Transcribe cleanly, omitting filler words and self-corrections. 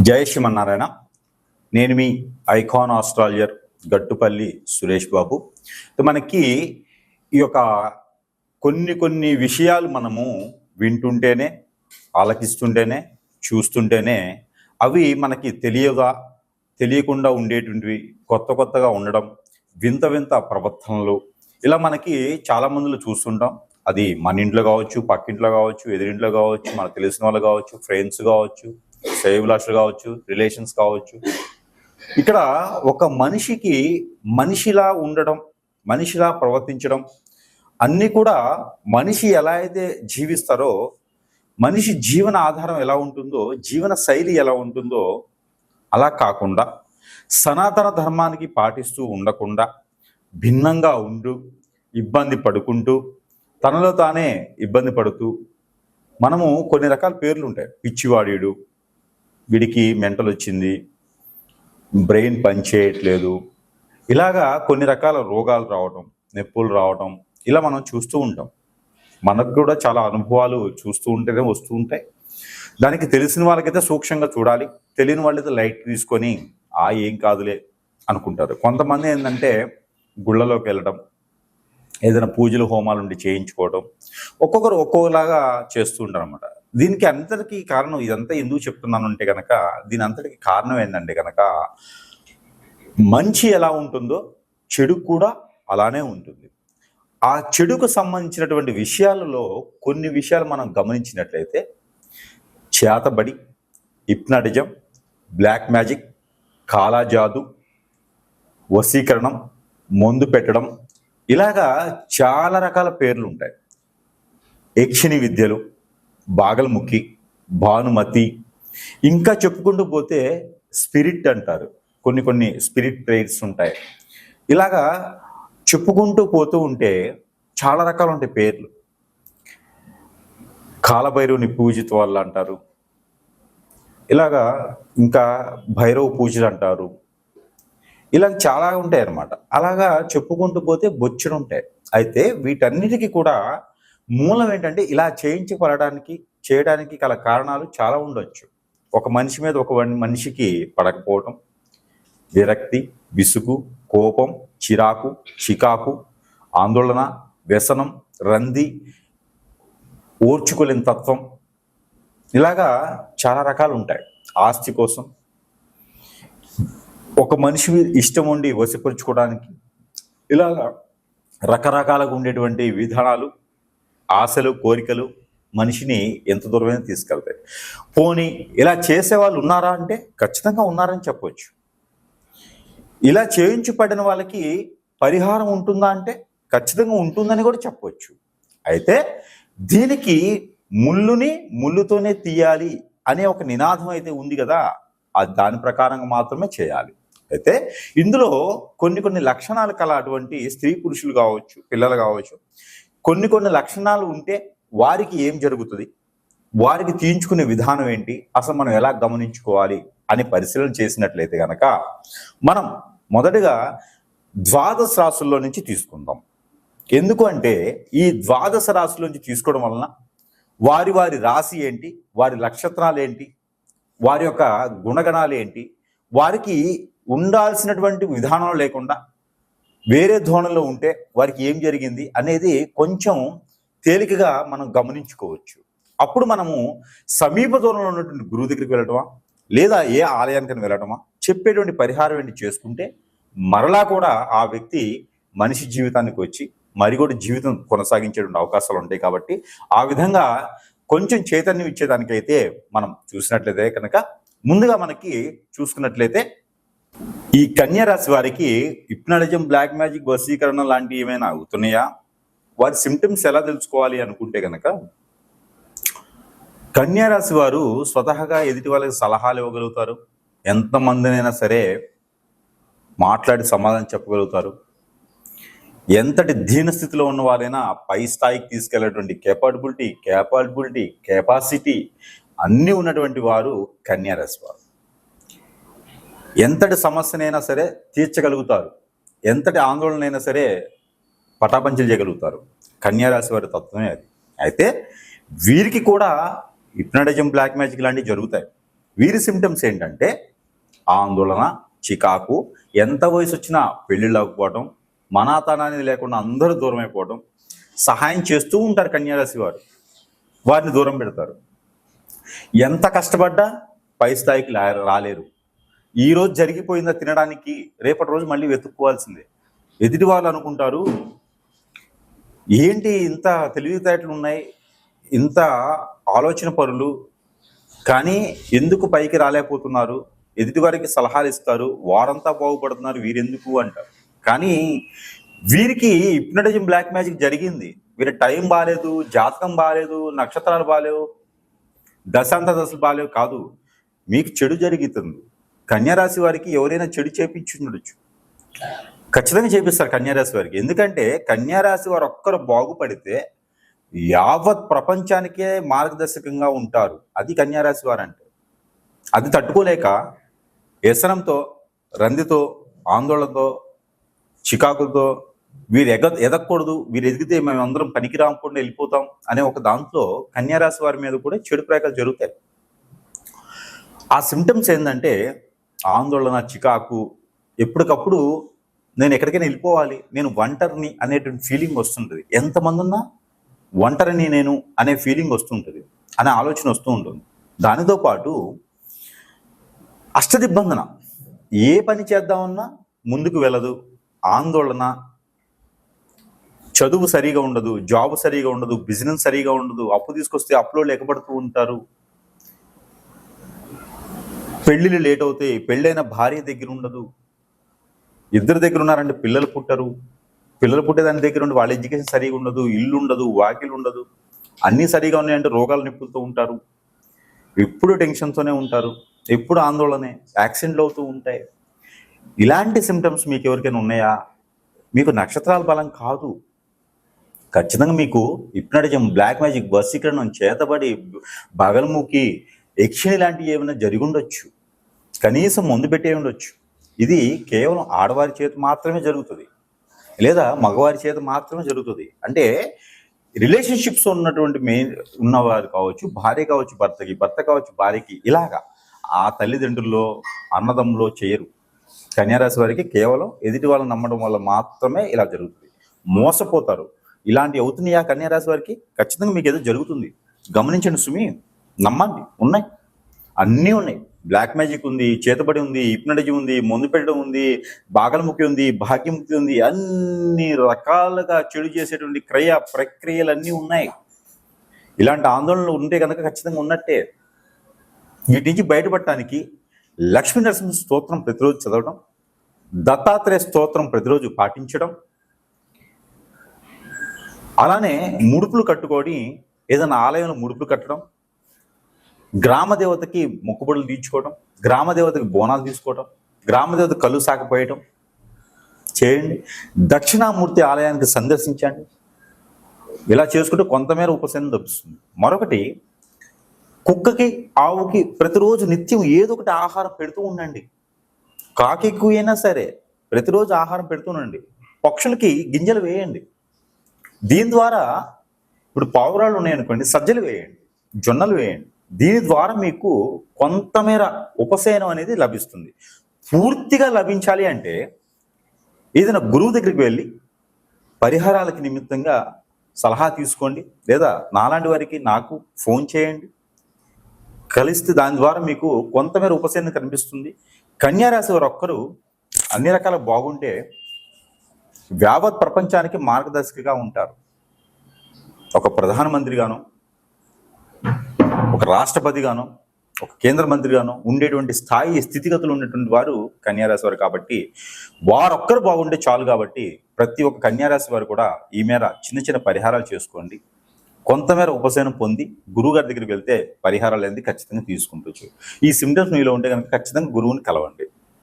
జై శ్రీమన్నారాయణ. నేను మీ icon astrologer Gattupalli Suresh Babu. మనకి ఈ యొక్క కొన్ని విషయాలు మనము వింటుంటేనే, ఆలకిస్తుంటేనే, చూస్తుంటేనే అవి మనకి తెలియకుండా ఉండేటువంటివి, కొత్తగా ఉండడం, వింత ప్రవర్తనలు ఇలా మనకి చాలా మందిలో చూస్తుంటాం. అది మన ఇంట్లో కావచ్చు, పక్కింట్లో కావచ్చు, ఎదురింట్లో కావచ్చు, మనకు తెలిసిన వాళ్ళు కావచ్చు, ఫ్రెండ్స్ కావచ్చు, శ్రేయభిలాషులు కావచ్చు, రిలేషన్స్ కావచ్చు. ఇక్కడ ఒక మనిషికి మనిషిలా ఉండడం, మనిషిలా ప్రవర్తించడం అన్నీ కూడా మనిషి ఎలా అయితే జీవిస్తారో, మనిషి జీవన ఆధారం ఎలా ఉంటుందో, జీవన శైలి ఎలా ఉంటుందో అలా కాకుండా సనాతన ధర్మానికి పాటిస్తూ ఉండకుండా భిన్నంగా ఉంటూ ఇబ్బంది పడుకుంటూ తనలో తానే ఇబ్బంది పడుతూ మనము కొన్ని రకాల పేర్లు ఉంటాయి. పిచ్చివాడీడు, వీడికి మెంటల్ వచ్చింది, బ్రెయిన్ పనిచేయట్లేదు, ఇలాగా కొన్ని రకాల రోగాలు రావటం, నొప్పులు రావటం ఇలా మనం చూస్తూ ఉంటాం. మనకు కూడా చాలా అనుభవాలు చూస్తూ ఉంటేనే వస్తూ ఉంటాయి. దానికి తెలిసిన వాళ్ళకైతే సూక్ష్మంగా చూడాలి, తెలియని వాళ్ళైతే లైట్ తీసుకొని ఏం కాదులే అనుకుంటారు. కొంతమంది ఏంటంటే గుళ్ళలోకి వెళ్ళడం, ఏదైనా పూజలు హోమాలు ఉండి చేయించుకోవడం, ఒక్కొక్కరు ఒక్కొక్కలాగా చేస్తూ ఉంటారు అనమాట. దీనికి అంతటికీ కారణం, ఇదంతా ఎందుకు చెప్తున్నాను అంటే కనుక, దీని అంతటికి కారణం ఏంటంటే కనుక, మంచి ఎలా ఉంటుందో చెడు కూడా అలానే ఉంటుంది. ఆ చెడుకు సంబంధించినటువంటి విషయాలలో కొన్ని విషయాలు మనం గమనించినట్లయితే, చేతబడి, హిప్నాటిజం, బ్లాక్ మ్యాజిక్, కాలాజాదు, వశీకరణం, మందు పెట్టడం, ఇలాగా చాలా రకాల పేర్లు ఉంటాయి. యక్షిణి విద్యలు, బాగల్ముఖి, భానుమతి, ఇంకా చెప్పుకుంటూ పోతే స్పిరిట్ అంటారు. కొన్ని స్పిరిట్ ప్రేయర్స్ ఉంటాయి. ఇలాగా చెప్పుకుంటూ పోతూ ఉంటే చాలా రకాలు ఉంటాయి పేర్లు. కాలభైరవుని పూజిత వాళ్ళు అంటారు, ఇలాగా ఇంకా భైరవ పూజలు అంటారు. ఇలా చాలా ఉంటాయి అన్నమాట. అలాగా చెప్పుకుంటూ పోతే బొచ్చుడు ఉంటాయి. అయితే వీటన్నిటికీ కూడా మూలం ఏంటంటే, ఇలా చేయడానికి గల కారణాలు చాలా ఉండొచ్చు. ఒక మనిషి మీద ఒక మనిషికి పడకపోవటం, విరక్తి, విసుగు, కోపం, చిరాకు, చికాకు, ఆందోళన, వ్యసనం, రంది, ఓర్చుకోలేని తత్వం, ఇలాగా చాలా రకాలు ఉంటాయి. ఆస్తి కోసం, ఒక మనిషి ఇష్టం ఉండి వశపరుచుకోవడానికి, ఇలాగా రకరకాలుగా ఉండేటువంటి విధానాలు, ఆశలు, కోరికలు మనిషిని ఎంత దూరమైనా తీసుకెళ్తాయి. పోనీ ఇలా చేసేవాళ్ళు ఉన్నారా అంటే ఖచ్చితంగా ఉన్నారని చెప్పవచ్చు. ఇలా చేయించబడిన వాళ్ళకి పరిహారం ఉంటుందా అంటే ఖచ్చితంగా ఉంటుందని కూడా చెప్పవచ్చు. అయితే దీనికి ముళ్ళుతోనే తీయాలి అనే ఒక నినాదం అయితే ఉంది కదా, అది దాని ప్రకారంగా మాత్రమే చేయాలి. అయితే ఇందులో కొన్ని లక్షణాలు కల అటువంటి స్త్రీ పురుషులు కావచ్చు, పిల్లలు కావచ్చు, కొన్ని లక్షణాలు ఉంటే వారికి ఏం జరుగుతుంది, వారికి తీయించుకునే విధానం ఏంటి, అసలు మనం ఎలా గమనించుకోవాలి అని పరిశీలన చేసినట్లయితే కనుక, మనం మొదటగా ద్వాదశ రాశుల్లో నుంచి తీసుకుందాం. ఎందుకు అంటే ఈ ద్వాదశ రాశుల నుంచి తీసుకోవడం వలన వారి రాశి ఏంటి, వారి నక్షత్రాలు ఏంటి, వారి యొక్క గుణగణాలు ఏంటి, వారికి ఉండాల్సినటువంటి విధానం లేకుండా వేరే ధోరణిలో ఉంటే వారికి ఏం జరిగింది అనేది కొంచెం తేలికగా మనం గమనించుకోవచ్చు. అప్పుడు మనము సమీప దూరంలో ఉన్నటువంటి గురువు దగ్గరికి వెళ్ళటమా, లేదా ఏ ఆలయానికి వెళ్ళటమా, చెప్పేటువంటి పరిహారం ఏంటి చేసుకుంటే మరలా కూడా ఆ వ్యక్తి మనిషి జీవితానికి వచ్చి మరి కూడా జీవితం కొనసాగించేటువంటి అవకాశాలు ఉంటాయి. కాబట్టి ఆ విధంగా కొంచెం చైతన్యం ఇచ్చేదానికైతే మనం చూసినట్లయితే కనుక, ముందుగా మనకి చూసుకున్నట్లయితే ఈ కన్యా రాశి వారికి హిప్నాటిజం, బ్లాక్ మ్యాజిక్, వశీకరణ లాంటివి ఏమైనా అవుతున్నాయా, వారి సిమ్టమ్స్ ఎలా తెలుసుకోవాలి అనుకుంటే కనుక, కన్యా రాశి వారు స్వతహాగా ఎదుటి వాళ్ళకి సలహాలు ఇవ్వగలుగుతారు. ఎంతమందినైనా సరే మాట్లాడి సమాధానం చెప్పగలుగుతారు. ఎంతటి దీనస్థితిలో ఉన్న వారైనా పై స్థాయికి తీసుకెళ్లేటువంటి కెపాసిటీ అన్నీ ఉన్నటువంటి వారు కన్యా రాశి వారు. ఎంతటి సమస్యనైనా సరే తీర్చగలుగుతారు, ఎంతటి ఆందోళనైనా సరే పటాపంచలు చేయగలుగుతారు. కన్యా రాశి వారి తత్వమే అది. అయితే వీరికి కూడా హిప్నాటిజం, బ్లాక్ మ్యాజిక్ లాంటివి జరుగుతాయి. వీరి సిమ్టమ్స్ ఏంటంటే ఆందోళన, చికాకు, ఎంత వయసు వచ్చినా పెళ్లిళ్ళు అవ్వకపోవడం, మనాతనాన్ని లేకుండా అందరూ దూరం అయిపోవడం, సహాయం చేస్తూ ఉంటారు కన్యారాశి వారు, వారిని దూరం పెడతారు. ఎంత కష్టపడ్డా పై స్థాయికి రాలేరు. ఈరోజు జరిగిపోయిందా తినడానికి రేపటి రోజు మళ్ళీ వెతుక్కోవాల్సిందే. ఎదుటి వాళ్ళు అనుకుంటారు, ఏంటి ఇంత తెలివితేటలు ఉన్నాయి, ఇంత ఆలోచన పరులు, కానీ ఎందుకు పైకి రాలేకపోతున్నారు, ఎదుటి వారికి సలహాలు ఇస్తారు, వారంతా బాగుపడుతున్నారు, వీరెందుకు అంటారు. కానీ వీరికి హిప్నటిజం బ్లాక్ మ్యాజిక్ జరిగింది. వీరి టైం బాగాలేదు, జాతకం బాగాలేదు, నక్షత్రాలు బాగాలేవు, దశలు బాగాలేవు కాదు, మీకు చెడు జరుగుతుంది. కన్యారాశి వారికి ఎవరైనా చెడు చేపించుండొచ్చు, ఖచ్చితంగా చేపిస్తారు కన్యారాశి వారికి. ఎందుకంటే కన్యారాశి వారు ఒక్కరు బాగుపడితే యావత్ ప్రపంచానికే మార్గదర్శకంగా ఉంటారు. అది కన్యారాశి వారు అంటే. అది తట్టుకోలేక వ్యసనంతో, రందితో, ఆందోళనతో, చికాకులతో వీరు ఎదగకూడదు, వీరు ఎదిగితే మేము అందరం పనికి రాకుండా వెళ్ళిపోతాం అనే ఒక దాంట్లో కన్యారాశి వారి మీద కూడా చెడు ప్రయోగాలు జరుగుతాయి. ఆ సిమ్టమ్స్ ఏంటంటే ఆందోళన, చికాకు, ఎప్పటికప్పుడు నేను ఎక్కడికైనా వెళ్ళిపోవాలి, నేను ఒంటరిని అనేటువంటి ఫీలింగ్ వస్తుంటుంది. ఎంతమంది ఉన్నా ఒంటరిని నేను అనే ఫీలింగ్ వస్తుంటుంది, అనే ఆలోచన వస్తూ ఉంటుంది. దానితో పాటు అష్టదిబ్బందన, ఏ పని చేద్దామన్నా ముందుకు వెళ్ళదు, ఆందోళన, చదువు సరిగా ఉండదు, జాబ్ సరిగా ఉండదు, బిజినెస్ సరిగా ఉండదు, అప్పు తీసుకొస్తే అప్పులో ఎగబడుతూ ఉంటారు, పెళ్ళిళ్ళు లేట్ అవుతాయి, పెళ్ళైన భార్య దగ్గర ఉండదు, ఇద్దరు దగ్గర ఉన్నారంటే పిల్లలు పుట్టరు, పిల్లలు పుట్టేదాని దగ్గర ఉండి వాళ్ళ ఎడ్యుకేషన్ సరిగా ఉండదు, ఇల్లు ఉండదు, వాకిలు ఉండదు, అన్నీ సరిగా ఉన్నాయంటే రోగాలు నిప్పులతో ఉంటారు, ఎప్పుడు టెన్షన్తోనే ఉంటారు, ఎప్పుడు ఆందోళనే, యాక్సిడెంట్లు అవుతూ ఉంటాయి. ఇలాంటి సిమ్టమ్స్ మీకు ఎవరికైనా ఉన్నాయా? మీకు నక్షత్రాల బలం కాదు, ఖచ్చితంగా మీకు హిప్నటిజం, బ్లాక్ మ్యాజిక్, వశీకరణం, చేతబడి, బగల్ముఖి, యక్షిణి లాంటివి ఏమైనా జరిగి ఉండొచ్చు, కనీసం ముందు పెట్టే ఉండొచ్చు. ఇది కేవలం ఆడవారి చేతి మాత్రమే జరుగుతుంది, లేదా మగవారి చేత మాత్రమే జరుగుతుంది. అంటే రిలేషన్షిప్స్ ఉన్నటువంటి ఉన్నవారు కావచ్చు, భార్య కావచ్చు భర్తకి, భర్త కావచ్చు భార్యకి, ఇలాగా ఆ తల్లిదండ్రుల్లో, అన్నదమ్ములో చేయరు. కన్యారాశి వారికి కేవలం ఎదుటి వాళ్ళని నమ్మడం వల్ల మాత్రమే ఇలా జరుగుతుంది, మోసపోతారు. ఇలాంటివి అవుతున్నాయా కన్యారాశి వారికి? ఖచ్చితంగా మీకు ఏదో జరుగుతుంది, గమనించండి సుమి, నమ్మండి. ఉన్నాయి, అన్నీ ఉన్నాయి. బ్లాక్ మ్యాజిక్ ఉంది, చేతబడి ఉంది, హిప్నటిజం ఉంది, మందు పెట్టడం ఉంది, బాగలముఖి ఉంది, భాగ్యముక్తి ఉంది, అన్ని రకాలుగా చెడు చేసేటువంటి ప్రక్రియలు అన్నీ ఉన్నాయి. ఇలాంటి ఆందోళనలు ఉంటే కనుక ఖచ్చితంగా ఉన్నట్టే. వీటి నుంచి బయటపడటానికి లక్ష్మీ నరసింహ స్తోత్రం ప్రతిరోజు చదవడం, దత్తాత్రేయ స్తోత్రం ప్రతిరోజు పాటించడం, అలానే ముడుపులు కట్టుకొని ఏదైనా ఆలయంలో ముడుపులు కట్టడం, గ్రామదేవతకి మొక్కుబడులు తీర్చుకోవడం, గ్రామదేవతకి బోనాలు తీసుకోవడం, గ్రామదేవత కళ్ళు సాకపోయటం చేయండి. దక్షిణామూర్తి ఆలయానికి సందర్శించండి. ఇలా చేసుకుంటే కొంతమేర ఉపశమనం లభిస్తుంది. మరొకటి, కుక్కకి, ఆవుకి ప్రతిరోజు నిత్యం ఏదో ఒకటి ఆహారం పెడుతూ ఉండండి. కాకి ఎక్కువైనా సరే ప్రతిరోజు ఆహారం పెడుతూనండి. పక్షులకి గింజలు వేయండి. దీని ద్వారా ఇప్పుడు పావురాలు ఉన్నాయనుకోండి, సజ్జలు వేయండి, జొన్నలు వేయండి. దీని ద్వారా మీకు కొంతమేర ఉపశమనం అనేది లభిస్తుంది. పూర్తిగా లభించాలి అంటే ఏదైనా గురువు దగ్గరికి వెళ్ళి పరిహారాలకి నిమిత్తంగా సలహా తీసుకోండి, లేదా నాలాంటి వారికి నాకు ఫోన్ చేయండి, కలిస్తే దాని ద్వారా మీకు కొంతమేర ఉపశమనం కనిపిస్తుంది. కన్యారాశి వారు ఒక్కరు అన్ని రకాల బాగుంటే యావత్ ప్రపంచానికి మార్గదర్శకగా ఉంటారు. ఒక ప్రధానమంత్రిగాను, ఒక రాష్ట్రపతిగాను, ఒక కేంద్ర మంత్రిగాను ఉండేటువంటి స్థితిగతులు ఉన్నటువంటి వారు కన్యారాశి వారు. కాబట్టి వారొక్కరు బాగుంటే చాలు. కాబట్టి ప్రతి ఒక్క కన్యారాశి వారు కూడా ఈ మేర చిన్న చిన్న పరిహారాలు చేసుకోండి. కొంతమేర ఉపశమనం పొంది గురువు గారి దగ్గరికి వెళ్తే పరిహారాలు అనేది ఖచ్చితంగా తీసుకుంటూ. ఈ సిమ్టమ్స్ మీలో ఉంటే కనుక ఖచ్చితంగా గురువుని కలవండి.